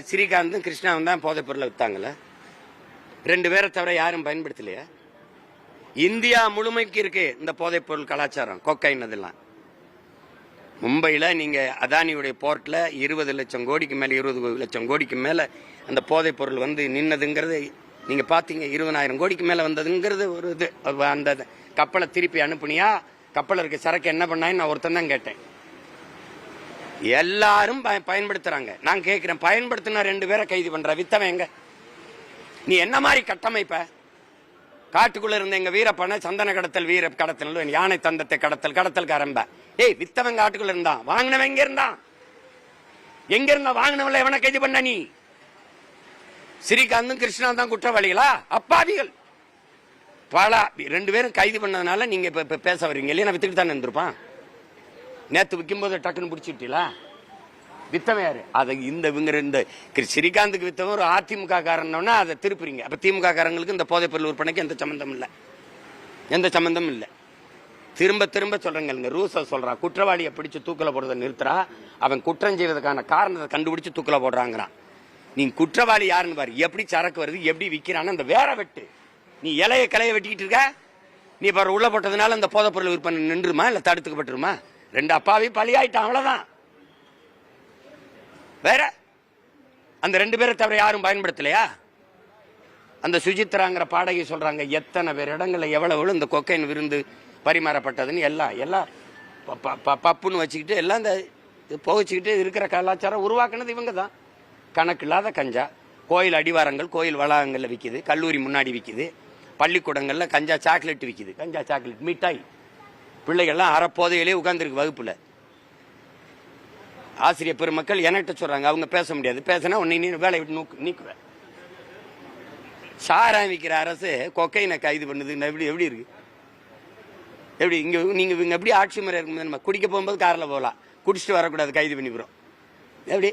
ஸ்ரீகாந்தும் கிருஷ்ணாவும் தான் போதைப் பொருளை வித்தாங்கல்ல. 2 பேரை தவிர யாரும் பயன்படுத்தலையா? இந்தியா முழுமைக்கு இருக்கு இந்த போதைப் பொருள் கலாச்சாரம், கொக்கைன். அதெல்லாம் மும்பையில் நீங்கள் அதானியுடைய போர்ட்டில் 20 லட்சம் கோடிக்கு மேலே 20 லட்சம் கோடிக்கு மேலே அந்த போதைப் பொருள் வந்து நின்னதுங்கிறது நீங்கள் பார்த்தீங்க. 20,000 கோடிக்கு மேலே வந்ததுங்கிறது ஒரு இது. அந்த கப்பலை திருப்பி அனுப்புனியா, கப்பலில் இருக்க சரக்கு என்ன பண்ணான்னு நான் ஒருத்தன் தான் கேட்டேன். எல்லாரும் பயன்படுத்துறாங்க. நான் கேட்கிறேன், பயன்படுத்தினா 2 பேரை கைது பண்ற, வித்தவன் எங்க? நீ என்ன மாதிரி கட்டமைப்ப? காட்டுக்குள்ள இருந்த எங்க வீரப்பனை சந்தன கடத்தல், வீர கடத்தல், யானை தந்தத்தை கடத்தல், கடத்தல் ஆரம்ப. ஏய், வித்தவன் காட்டுக்குள்ள இருந்தான், வாங்கினவன் எங்க இருந்தான்? எங்க இருந்தா வாங்கினவன்? எவனை கைது பண்ண நீ? ஸ்ரீகாந்தும் கிருஷ்ணா தான் குற்றவாளிகளா? அப்பாவிகள். பல 2 பேரும் கைது பண்ணதுனால நீங்க இப்ப பேச வர்றீங்க இல்லையா? வித்துட்டு தானே இருந்திருப்பான். நேற்று விற்கும்போது டக்குன்னு பிடிச்சிட்டீங்களா? வித்தவன் யாரு? அதை இந்த ஸ்ரீகாந்துக்கு வித்தவன் ஒரு அதிமுக காரன்னா அதை திருப்புறீங்க. அப்ப திமுக காரங்களுக்கு இந்த போதைப் பொருள் விற்பனைக்கு எந்த சம்பந்தம் இல்லை, எந்த சம்பந்தமும் இல்லை. திரும்ப திரும்ப சொல்றேங்க, ரூச சொல்றான், குற்றவாளியை பிடிச்சு தூக்கில போடுறதை நிறுத்துறா, அவன் குற்றம் செய்வதற்கான காரணத்தை கண்டுபிடிச்சு தூக்கில போடுறாங்கிறான். நீ குற்றவாளி யாருன்னு பாரு, எப்படி சரக்கு வருது, எப்படி விற்கிறான்னு அந்த வேற வெட்டு. நீ இலைய கிளைய வெட்டிக்கிட்டு இருக்க. நீ இப்ப உள்ள போட்டதுனால அந்த போதைப் பொருள் விற்பனை நின்றுமா இல்ல தடுத்துக்கப்பட்டுருமா? 2 அப்பாவி பலியாயிட்டான், அவ்வளவுதான். வேற அந்த 2 பேரை தவிர யாரும் பயன்படுத்தலையா? அந்த சுஜித்ராங்கிற பாடகி சொல்றாங்க, எத்தனை பேர் இடங்கள்ல எவ்வளவு இந்த கொக்கைன் விருந்து பரிமாறப்பட்டதுன்னு. எல்லாம் பப்புன்னு வச்சுக்கிட்டு எல்லாம் இந்த புகைச்சிக்கிட்டு இருக்கிற கலாச்சாரம் உருவாக்குனது இவங்க தான். கணக்கு இல்லாத கஞ்சா கோயில் அடிவாரங்கள், கோயில் வளாகங்கள்ல விற்கிது, கல்லூரி முன்னாடி விற்கிது, பள்ளிக்கூடங்கள்ல கஞ்சா சாக்லேட் விற்கிது, கஞ்சா சாக்லேட் மிட்டாய். பிள்ளைகள்லாம் அறப்போதையிலே உட்கார்ந்துருக்கு வகுப்புல. ஆசிரியர் பெருமக்கள் என்கிட்ட சொல்றாங்க, அவங்க பேச முடியாது, பேசினா உன்னை நீ வேலையை விட்டு நீக்குவேன். சாராயம் விற்கிற அரசு கொக்கைனை கைது பண்ணுது, எப்படி இருக்கு? எப்படி நீங்க எப்படி ஆட்சி முறை இருக்கு? குடிக்க போகும்போது காரில் போகலாம், குடிச்சிட்டு வரக்கூடாது, கைது பண்ணிக்கிறோம். எப்படி?